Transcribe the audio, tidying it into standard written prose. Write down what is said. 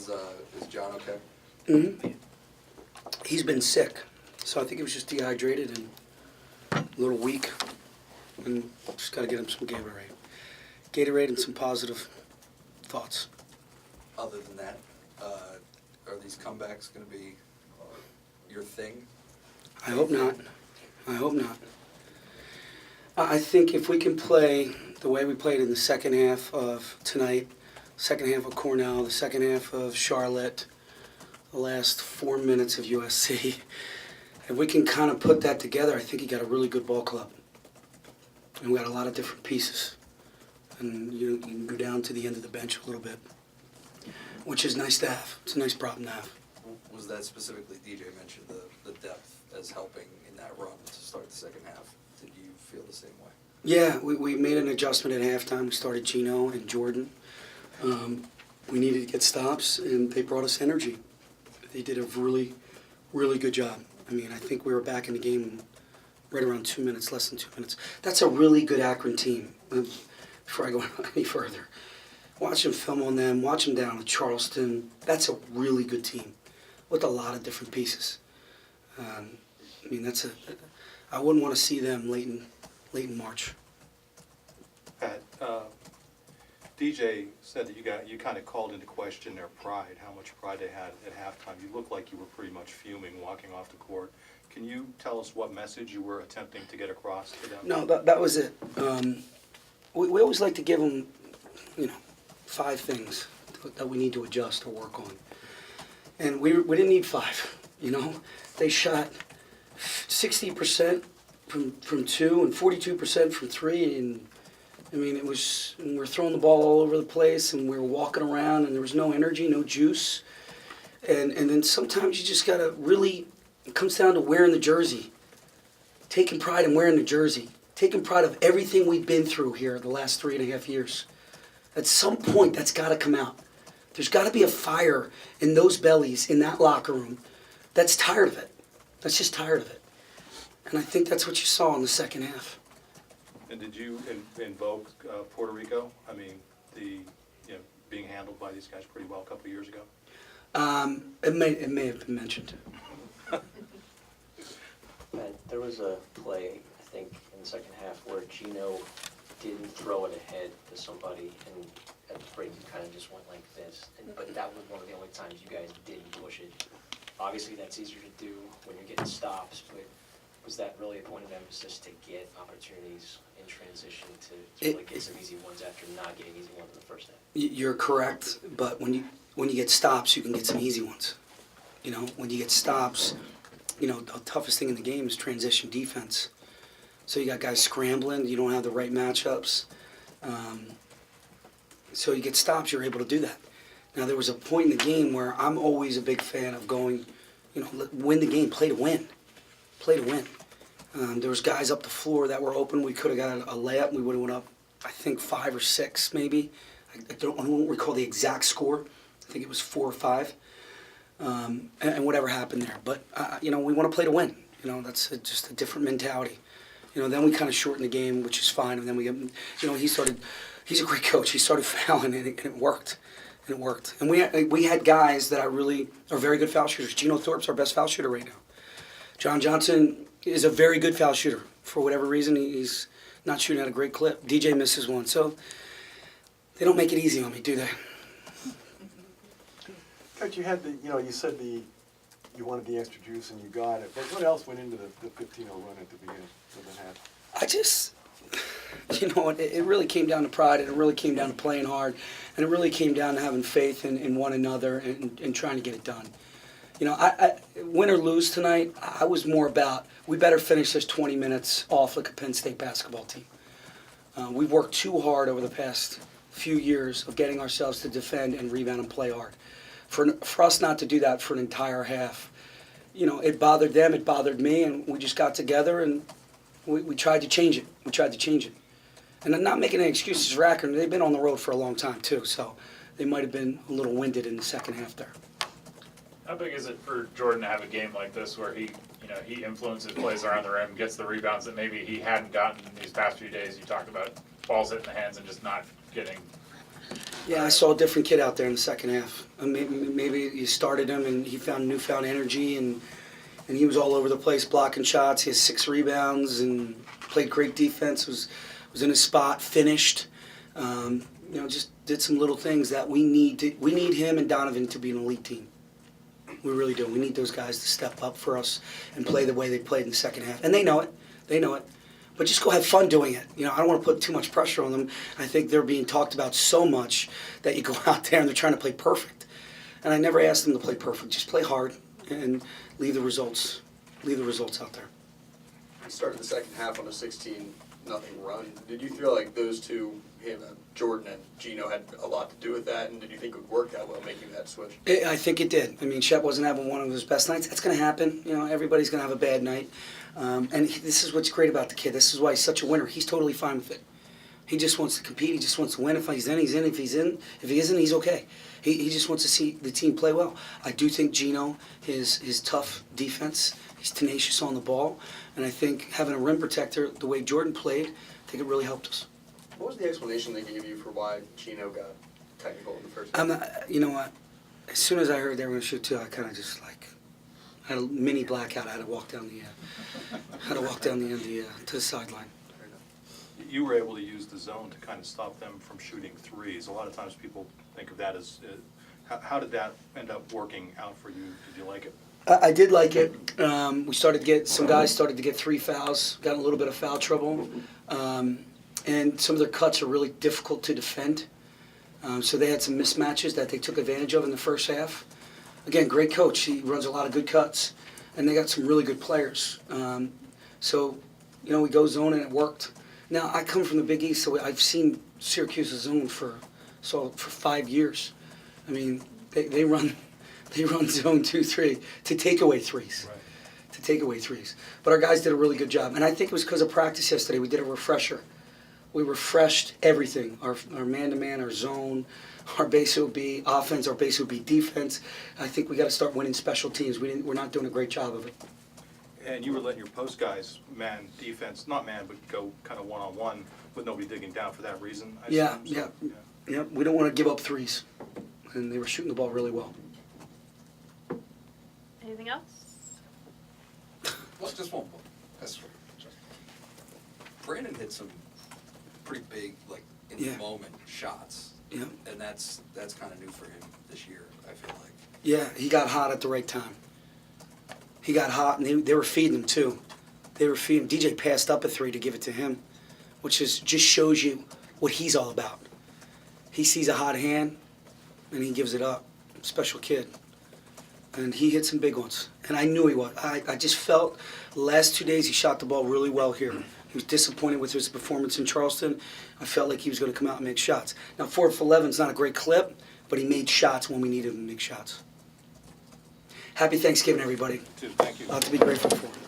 Is John okay? Mm-hmm. He's been sick, so I think he was just dehydrated and a little weak, and just got to get him some Gatorade and some positive thoughts. Other than that, are these comebacks going to be your thing? I hope not. I think if we can play the way we played in the second half of tonight, second half of Cornell, the second half of Charlotte, the last 4 minutes of USC, if we can kind of put that together, I think you got a really good ball club. And we got a lot of different pieces. And you can go down to the end of the bench a little bit, which is nice to have. It's a nice problem to have. Was that specifically, DJ mentioned the depth as helping in that run to start the second half. Did you feel the same way? Yeah, we made an adjustment at halftime. We started Gino and Jordan. We needed to get stops, and they brought us energy. They did a really, really good job. I mean, I think we were back in the game right around 2 minutes, less than 2 minutes. That's a really good Akron team. Before I go any further, watch them film on them, watch them down at Charleston. That's a really good team with a lot of different pieces. I mean, I wouldn't want to see them late in March. Pat, DJ said that you kind of called into question their pride, how much pride they had at halftime. You looked like you were pretty much fuming walking off the court. Can you tell us what message you were attempting to get across to them? No, that was it. We always like to give them, 5 things that we need to adjust or work on. And we didn't need 5, They shot 60% from 2 and 42% from 3. And, I mean, and we're throwing the ball all over the place, and we were walking around, and there was no energy, no juice. And then sometimes you just got to really, it comes down to wearing the jersey, taking pride in wearing the jersey. Taking pride of everything we've been through here the last 3.5 years. At some point, that's got to come out. There's got to be a fire in those bellies, in that locker room, that's tired of it. That's just tired of it. And I think that's what you saw in the second half. And did you invoke Puerto Rico? I mean, being handled by these guys pretty well a couple of years ago? It may have been mentioned. There was a play, I think, in the second half where Gino didn't throw it ahead to somebody, and at the break you kind of just went like this. But that was one of the only times you guys didn't push it. Obviously, that's easier to do when you're getting stops, but was that really a point of emphasis to get opportunities in transition to really get some easy ones after not getting easy ones in the first half? You're correct, but when you get stops, you can get some easy ones. When you get stops, the toughest thing in the game is transition defense. So you got guys scrambling, you don't have the right matchups. So you get stops, you're able to do that. Now, there was a point in the game where I'm always a big fan of going, win the game, play to win. Play to win. There was guys up the floor that were open. We could have got a layup, and we would have went up, I think, 5 or 6 maybe. I don't recall the exact score. I think it was 4 or 5. And whatever happened there. But, we want to play to win. That's just a different mentality. Then we kind of shortened the game, which is fine. And then he's a great coach. He started fouling, and it worked. And it worked. And we had guys that are very good foul shooters. Gino Thorpe's our best foul shooter right now. John Johnson is a very good foul shooter. For whatever reason, he's not shooting at a great clip. DJ misses one. So they don't make it easy on me, do they? Coach, you had you said you wanted the extra juice and you got it. But what else went into the 15-0 run at the beginning of the half? I just, it really came down to pride, and it really came down to playing hard, and it really came down to having faith in one another and trying to get it done. I win or lose tonight, I was more about, we better finish this 20 minutes off like a Penn State basketball team. We've worked too hard over the past few years of getting ourselves to defend and rebound and play hard. For us not to do that for an entire half, it bothered them, it bothered me, and we just got together and we tried to change it. And I'm not making any excuses for Akron. They've been on the road for a long time too, so they might have been a little winded in the second half there. How big is it for Jordan to have a game like this where he influences plays around the rim, gets the rebounds that maybe he hadn't gotten in these past few days? You talked about balls hitting the hands and just not getting Yeah, I saw a different kid out there in the second half. Maybe you started him and he found newfound energy, and he was all over the place blocking shots. He has 6 rebounds and played great defense. Was in his spot, finished. Just did some little things that we need him and Donovan to be an elite team. We really do. We need those guys to step up for us and play the way they played in the second half. And they know it. They know it. But just go have fun doing it. I don't want to put too much pressure on them. I think they're being talked about so much that you go out there and they're trying to play perfect. And I never asked them to play perfect. Just play hard and leave the results out there. We started the second half on a 16-0 run. Did you feel like those two, Jordan and Gino, had a lot to do with that? And did you think it would work that well, making that switch? I think it did. Shep wasn't having one of his best nights. That's going to happen. Everybody's going to have a bad night. This is what's great about the kid. This is why he's such a winner. He's totally fine with it. He just wants to compete. He just wants to win. If he's in, he's in. If he isn't, he's okay. He just wants to see the team play well. I do think Gino, his tough defense, he's tenacious on the ball. And I think having a rim protector, the way Jordan played, I think it really helped us. What was the explanation they gave you for why Gino got technical in the first half? You know what? As soon as I heard they were going to shoot 2, I kind of just I had a mini blackout. I had to walk down the end to the sideline. You were able to use the zone to kind of stop them from shooting threes. A lot of times people think of that as, how did that end up working out for you? Did you like it? I did like it. Some guys started to get 3 fouls, got in a little bit of foul trouble. And some of their cuts are really difficult to defend. So they had some mismatches that they took advantage of in the first half. Again, great coach. He runs a lot of good cuts. And they got some really good players. We go zone and it worked. Now, I come from the Big East, so I've seen Syracuse's zone for 5 years. They run zone 2-3 to take away threes. Right. To take away threes. But our guys did a really good job. And I think it was because of practice yesterday. We did a refresher. We refreshed everything, our man-to-man, our zone, our base would be offense, our base would be defense. I think we got to start winning special teams. We're not doing a great job of it. And you were letting your post guys man defense, not man, but go kind of one-on-one with nobody digging down for that reason, I assume. Yeah. We don't want to give up threes. And they were shooting the ball really well. Anything else? Well, just one more. Brandon hit some pretty big, in the moment shots. Yeah. And that's kind of new for him this year, I feel like. Yeah, he got hot at the right time. He got hot, and they were feeding him, too. They were feeding him. DJ passed up a 3 to give it to him, which just shows you what he's all about. He sees a hot hand, and he gives it up. Special kid. And he hit some big ones. And I knew he was. I just felt the last 2 days he shot the ball really well here. He was disappointed with his performance in Charleston. I felt like he was going to come out and make shots. Now, 4 for 11 is not a great clip, but he made shots when we needed him to make shots. Happy Thanksgiving, everybody. Thank you. A lot to be grateful for.